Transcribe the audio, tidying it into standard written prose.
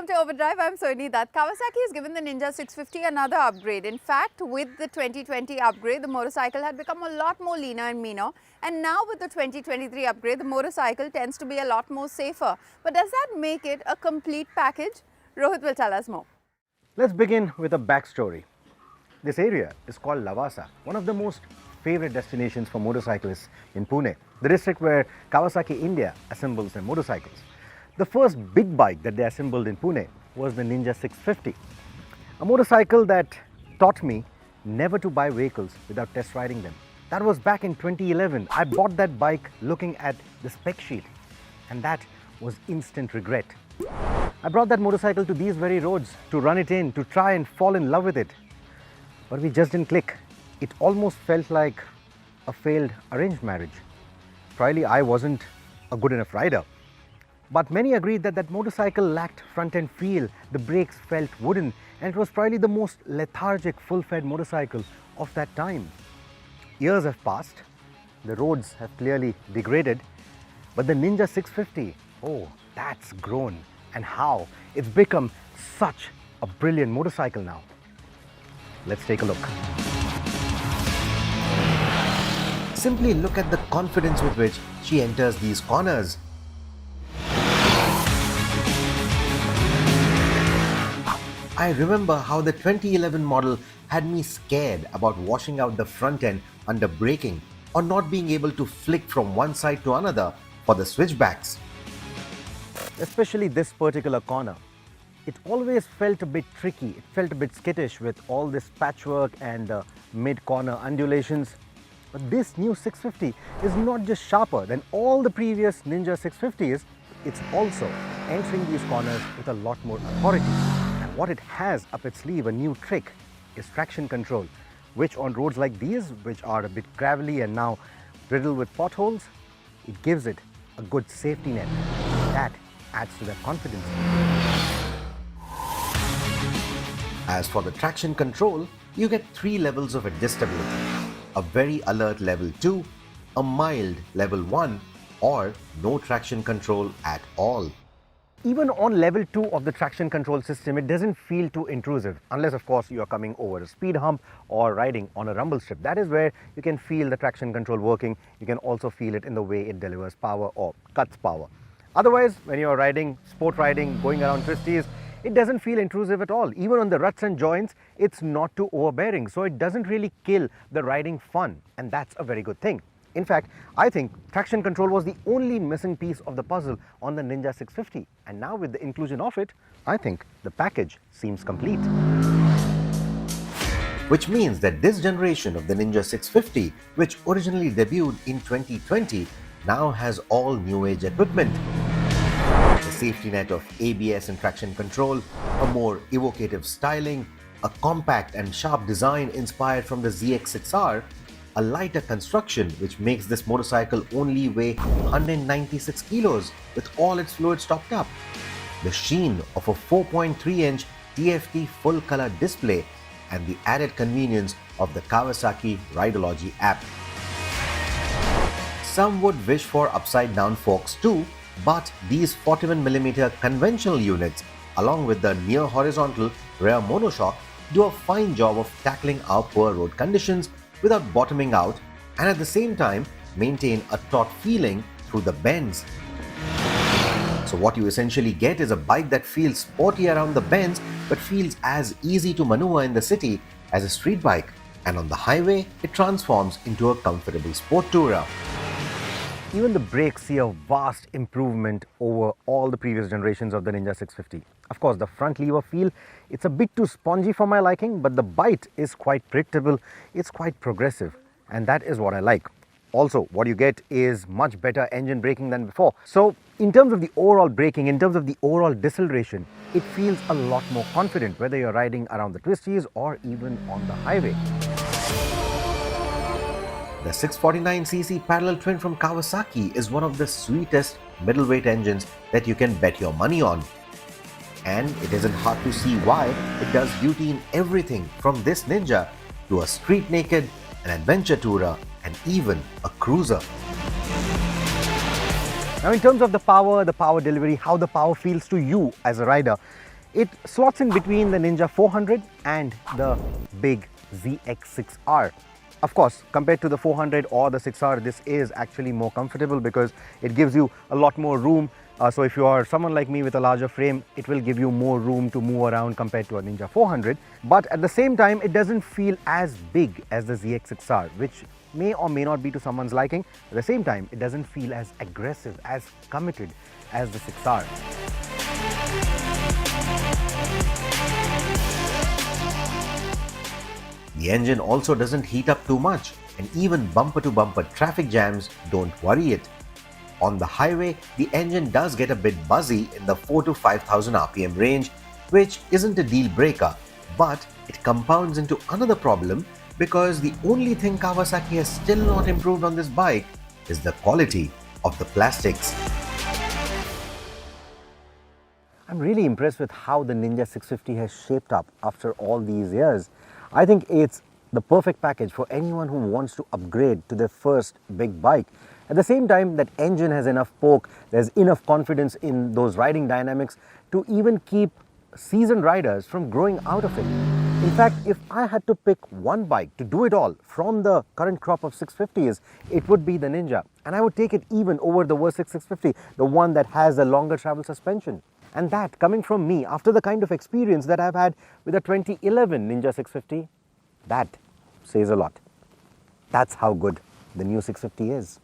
Welcome to Overdrive. I'm Soini Dutt. Kawasaki has given the Ninja 650 another upgrade. In fact, with the 2020 upgrade, the motorcycle had become a lot more leaner and meaner. And now with the 2023 upgrade, the motorcycle tends to be a lot more safer. But does that make it a complete package? Rohit will tell us more. Let's begin with a backstory. This area is called Lavasa, one of the most favorite destinations for motorcyclists in Pune, the district where Kawasaki India assembles their motorcycles. The first big bike that they assembled in Pune was the Ninja 650, a motorcycle that taught me never to buy vehicles without test riding them. That was back in 2011. I bought that bike looking at the spec sheet, and that was instant regret. I brought that motorcycle to these very roads to run it in, to try and fall in love with it. But we just didn't click. It almost felt like a failed arranged marriage. Probably I wasn't a good enough rider. But many agreed that that motorcycle lacked front-end feel, the brakes felt wooden, and it was probably the most lethargic, full-fed motorcycle of that time. Years have passed, the roads have clearly degraded, but the Ninja 650, oh, that's grown. And how? It's become such a brilliant motorcycle now. Let's take a look. Simply look at the confidence with which she enters these corners. I remember how the 2011 model had me scared about washing out the front end under braking or not being able to flick from one side to another for the switchbacks. Especially this particular corner. It always felt a bit tricky, it felt a bit skittish with all this patchwork and mid-corner undulations. But this new 650 is not just sharper than all the previous Ninja 650s, it's also entering these corners with a lot more authority. And what it has up its sleeve, a new trick, is traction control, which on roads like these, which are a bit gravelly and now riddled with potholes, it gives it a good safety net. That adds to that confidence. As for the traction control, you get 3 levels of adjustability. A very alert level 2, a mild level 1, or no traction control at all. Even on level 2 of the traction control system, it doesn't feel too intrusive, unless of course you are coming over a speed hump or riding on a rumble strip. That is where you can feel the traction control working. You can also feel it in the way it delivers power or cuts power. Otherwise, when you're riding, sport riding, going around twisties, it doesn't feel intrusive at all. Even on the ruts and joints, it's not too overbearing, so it doesn't really kill the riding fun, and that's a very good thing. In fact, I think traction control was the only missing piece of the puzzle on the Ninja 650, and now with the inclusion of it, I think the package seems complete. Which means that this generation of the Ninja 650, which originally debuted in 2020, now has all new age equipment. The safety net of ABS and traction control, a more evocative styling, a compact and sharp design inspired from the ZX6R, a lighter construction which makes this motorcycle only weigh 196 kilos with all its fluids topped up, the sheen of a 4.3-inch TFT full-color display, and the added convenience of the Kawasaki Rideology app. Some would wish for upside-down forks too, but these 41mm conventional units, along with the near horizontal rear monoshock, do a fine job of tackling our poor road conditions without bottoming out, and at the same time maintain a taut feeling through the bends. So what you essentially get is a bike that feels sporty around the bends but feels as easy to maneuver in the city as a street bike, and on the highway it transforms into a comfortable sport tourer. Even the brakes see a vast improvement over all the previous generations of the Ninja 650. Of course, the front lever feel, it's a bit too spongy for my liking, but the bite is quite predictable, it's quite progressive, and that is what I like. Also, what you get is much better engine braking than before. So, in terms of the overall braking, in terms of the overall deceleration, it feels a lot more confident, whether you're riding around the twisties or even on the highway. The 649cc parallel twin from Kawasaki is one of the sweetest middleweight engines that you can bet your money on. And it isn't hard to see why it does duty in everything from this Ninja to a street naked, an adventure tourer, and even a cruiser. Now in terms of the power delivery, how the power feels to you as a rider, It slots in between the Ninja 400 and the big ZX6R. Of course, compared to the 400 or the 6R, this is actually more comfortable because it gives you a lot more room. So if you are someone like me with a larger frame, it will give you more room to move around compared to a Ninja 400. But at the same time, it doesn't feel as big as the ZX6R, which may or may not be to someone's liking. At the same time, it doesn't feel as aggressive, as committed as the 6R. The engine also doesn't heat up too much, and even bumper-to-bumper traffic jams don't worry it. On the highway, the engine does get a bit buzzy in the 4 to 5000 RPM range, which isn't a deal breaker, but it compounds into another problem because the only thing Kawasaki has still not improved on this bike is the quality of the plastics. I'm really impressed with how the Ninja 650 has shaped up after all these years. I think it's the perfect package for anyone who wants to upgrade to their first big bike. At the same time, that engine has enough poke, there's enough confidence in those riding dynamics to even keep seasoned riders from growing out of it. In fact, if I had to pick one bike to do it all from the current crop of 650s, it would be the Ninja. And I would take it even over the Versix 650, the one that has a longer travel suspension. And that, coming from me, after the kind of experience that I've had with the 2011 Ninja 650, that says a lot. That's how good the new 650 is.